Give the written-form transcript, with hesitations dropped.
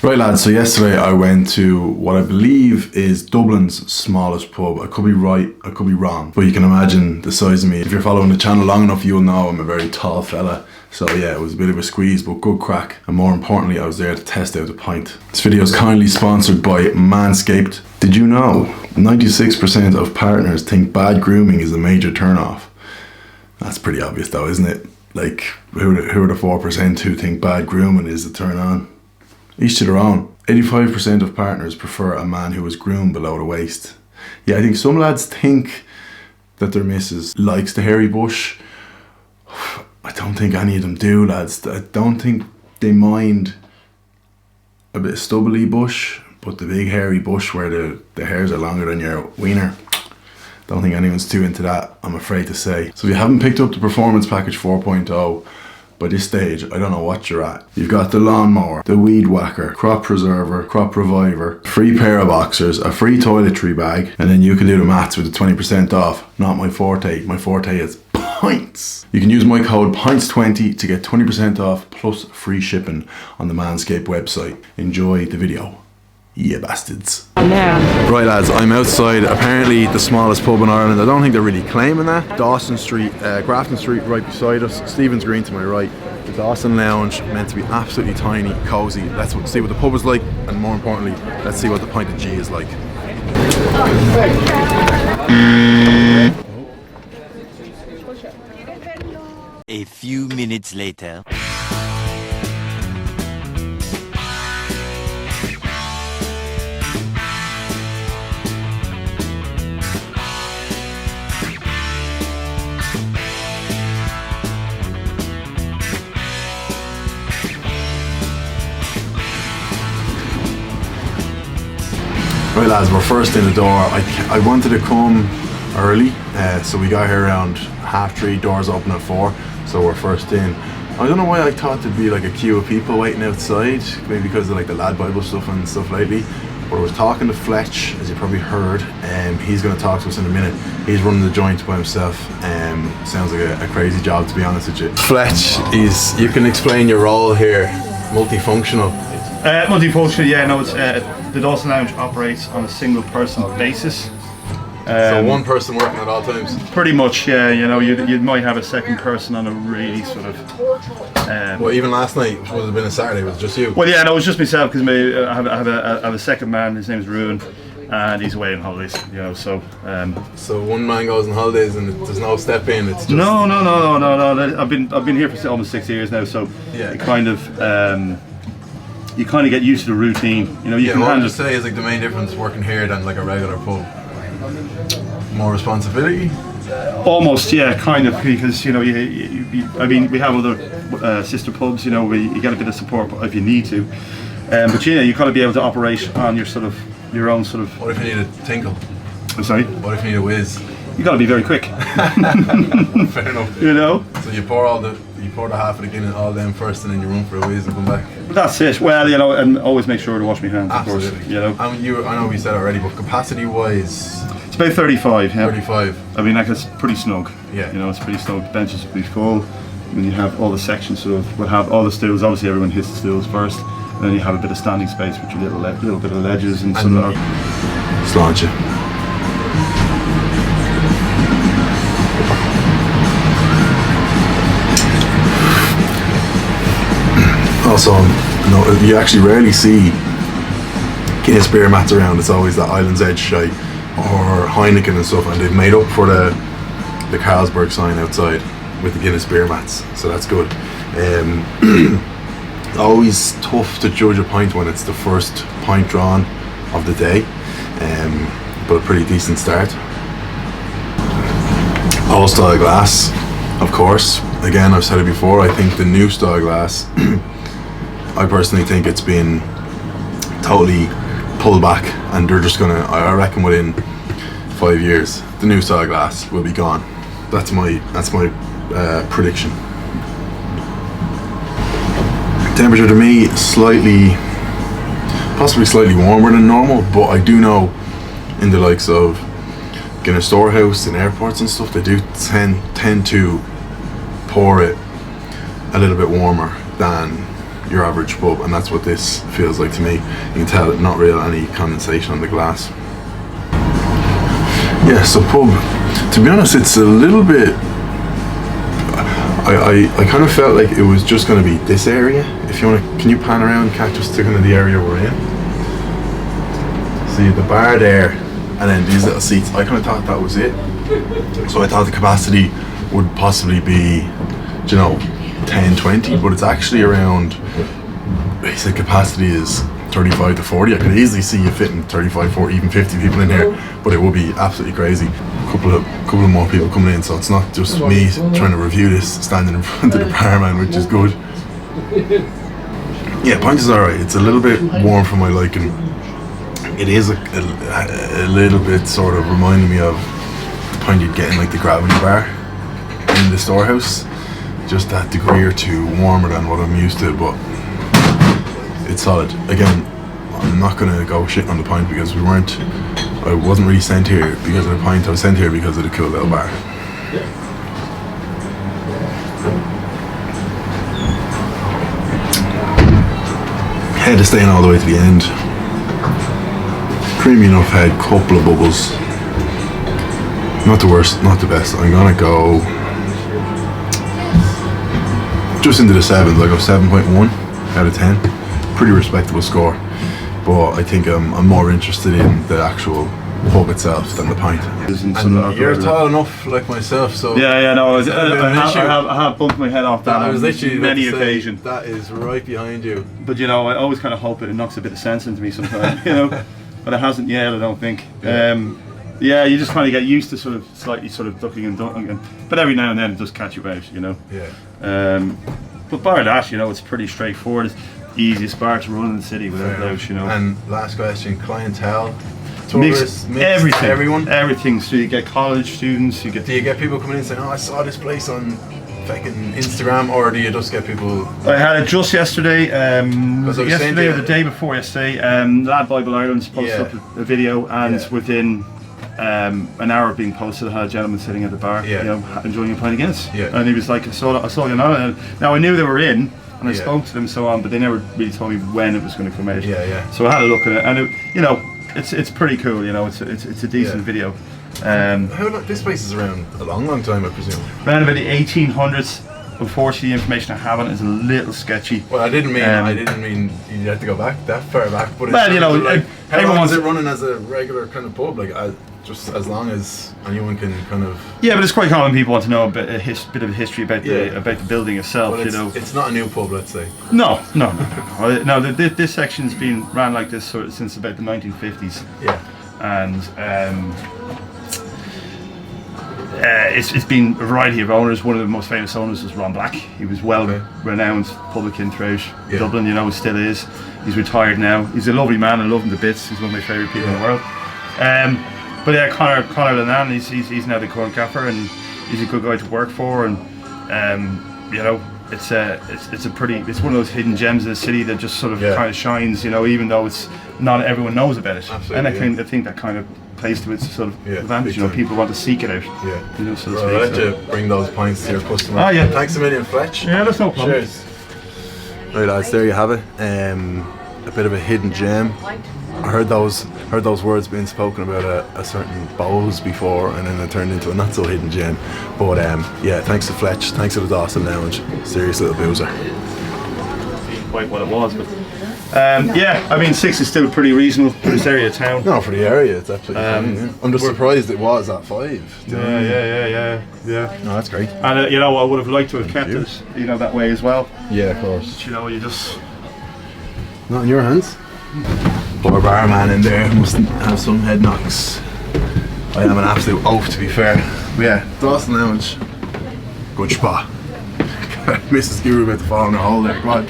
Right lads, so yesterday I went to what I believe is Dublin's smallest pub. I could be right, I could be wrong, but you can imagine the size of me. If you're following the channel long enough, you'll know I'm a very tall fella. So yeah, it was a bit of a squeeze, but good crack. And more importantly, I was there to test out the pint. This video is kindly sponsored by Manscaped. Did you know 96% of partners think bad grooming is a major turnoff? That's pretty obvious though, isn't it? Like, who are the 4% who think bad grooming is the turn on? Each to their own. 85% of partners prefer a man who is groomed below the waist. Yeah, I think some lads think that their missus likes the hairy bush. I don't think any of them do, lads. I don't think they mind a bit of stubbly bush, but the big hairy bush where the hairs are longer than your wiener, don't think anyone's too into that, I'm afraid to say. So if you haven't picked up the Performance Package 4.0, by this stage, I don't know what you're at. You've got the lawnmower, the weed whacker, crop preserver, crop reviver, free pair of boxers, a free toiletry bag, and then you can do the maths with the 20% off. Not my forte. My forte is pints. You can use my code PINTS20 to get 20% off plus free shipping on the Manscaped website. Enjoy the video. Yeah, bastards. Right lads, I'm outside apparently the smallest pub in Ireland. I don't think they're really claiming that. Dawson Street, Grafton Street right beside us. Stephen's Green to my right. The Dawson Lounge, meant to be absolutely tiny, cozy. Let's see what the pub is like, and more importantly, let's see what the pint of G is like. A few minutes later. Right lads, we're first in the door. I wanted to come early, so we got here around 3:30, doors open at 4, so we're first in. I don't know why I thought there'd be like a queue of people waiting outside, maybe because of like the lad Bible stuff and stuff lately. But I was talking to Fletch, as you probably heard, and he's going to talk to us in a minute. He's running the joint by himself. Sounds like a crazy job, to be honest with you. Fletch, you can explain your role here, multifunctional. Multifunctional, yeah, no, it's the Dawson Lounge operates on a single person basis. So one person working at all times? Pretty much, yeah. You know, you might have a second person on a really sort of... well, even last night, which would have been a Saturday, was it just you? Well, yeah, no, it was just myself, because I have a second man, his name's Ruin, and he's away on holidays, you know, so... So one man goes on holidays and there's no step in, it's just... No. I've been here for almost 6 years now, so yeah. It kind of... you kind of get used to the routine, you know. You can what handle. I'd say is like the main difference working here than like a regular pub. More responsibility. Almost, yeah, kind of, because you know, I mean, we have other sister pubs, you know, you get a bit of support if you need to, but you know, you got to be able to operate on your own sort of. What if you need a tinkle? I'm sorry. What if you need a whiz? You got to be very quick. Fair enough. You know. So you pour the half of the Guinness all down first, and then you run for a whiz and come back. That's it. Well, you know, and always make sure to wash my hands. Absolutely. Of course, you know. I know we said already, but capacity-wise, it's about 35. Yeah. 35. I mean, like, it's pretty snug. Yeah. You know, it's pretty snug. The benches will be full. When you have all the sections, sort of, will have all the stools. Obviously, everyone hits the stools first, and then you have a bit of standing space with your little bit of ledges and sort of. Sláinte. Also, no, you actually rarely see Guinness beer mats around. It's always that Island's Edge shite or Heineken and stuff, and they've made up for the Carlsberg sign outside with the Guinness beer mats, so that's good. Always tough to judge a pint when it's the first pint drawn of the day, but a pretty decent start. Old style glass, of course. Again, I've said it before, I think the new style glass, I personally think it's been totally pulled back, and they're just gonna, I reckon within 5 years, the new style glass will be gone. That's my prediction. Temperature to me, possibly slightly warmer than normal, but I do know in the likes of Guinness Storehouse and airports and stuff, they do tend to pour it a little bit warmer than your average pub, and that's what this feels like to me. You can tell not real any condensation on the glass. Yeah, so pub, to be honest, it's a little bit, I kind of felt like it was just going to be this area. If you want to, can you pan around and catch us to kind of the area we're in? See the bar there, and then these little seats. I kind of thought that was it. So I thought the capacity would possibly be, you know, 10, 20, but it's actually around, he said capacity is 35 to 40. I could easily see you fitting 35, 40, even 50 people in here, but it would be absolutely crazy. A couple of more people coming in, so it's not just me trying to review this standing in front of the barman, which is good. Yeah, pint is alright. It's a little bit warm for my liking. It is a little bit sort of reminding me of the pint you'd get in like the Gravity Bar in the storehouse. Just that degree or two warmer than what I'm used to, but it's solid. Again, I'm not gonna go shit on the pint because I wasn't really sent here because of the pint. I was sent here because of the cool little bar. Head is staying all the way to the end. Creamy enough head, couple of bubbles. Not the worst, not the best. I'm gonna go just into the sevens. I go 7.1 out of 10. Pretty respectable score, but I think I'm more interested in the actual pub itself than the pint. And you're tall enough like myself, so yeah, no, I have bumped my head off that on many occasions. That is right behind you. But you know, I always kind of hope it knocks a bit of sense into me sometimes, you know. But it hasn't yet, I don't think. Yeah, you just kind of get used to slightly ducking and ducking, but every now and then it does catch you out, you know. Yeah. But bar that, you know, it's pretty straightforward. It's the easiest bar to run in the city without doubt, you know. And last question, clientele, tourists, mixed, everything, everyone. So you get college students, Do you get people coming in saying, "Oh, I saw this place on fucking Instagram," or do you just get people? I had it just yesterday. Was it yesterday or the day before yesterday? Lad Bible Ireland's posted up a video, and within an hour of being posted, I had a gentleman sitting at the bar, you know, enjoying a pint of Guinness. And he was like, I saw you now. Now I knew they were in, and I spoke to them so on, but they never really told me when it was going to come out. So I had a look at it, and it, you know, it's pretty cool. You know, it's a decent video. How long, this place is around a long time, I presume. Around about the 1800s. Unfortunately, the information I have on it is a little sketchy. Well, I didn't mean you had to go back that far back, but well, you know, like, how long is it running as a regular kind of pub? Like, just as long as anyone can kind of. Yeah, but it's quite common. People want to know a bit of a history about the building itself. Well, you know, it's not a new pub, let's say. No. This section's been ran like this since about the 1950s. Yeah. And it's been a variety of owners. One of the most famous owners was Ron Black. He was renowned publican throughout Dublin, you know, still is. He's retired now. He's a lovely man. I love him to bits. He's one of my favourite people in the world. But yeah, Conor Lennon, he's now the current gaffer, and he's a good guy to work for. And you know, it's one of those hidden gems of the city that just sort of kind of shines, you know, even though it's not everyone knows about it. Absolutely, and I think that kind of plays to its sort of advantage. You know, people want to seek it out. Yeah. You know, so I'll let you bring those pints to your customer. Oh yeah. Thanks a million, Fletch. Yeah, that's no problem. Cheers. Right, lads, there you have it. A bit of a hidden gem. I heard those words being spoken about a certain Bose before, and then it turned into a not so hidden gem. But yeah, thanks to Fletch, thanks to the Dawson Lounge. Serious little boozer. Quite what it was, but yeah, I mean 6 is still pretty reasonable for this area of town. No, for the area, it's absolutely fine. Yeah. I'm just surprised it was at 5. Yeah. No, that's great. And you know, I would have liked to have kept it, you know, that way as well. Yeah, of course. But, you know, you just not in your hands. Poor barman in there must have some head knocks. I am an absolute oaf, to be fair. But yeah, Dawson Lounge, good spot. Mrs. Guru about to fall in the hole there. Go on.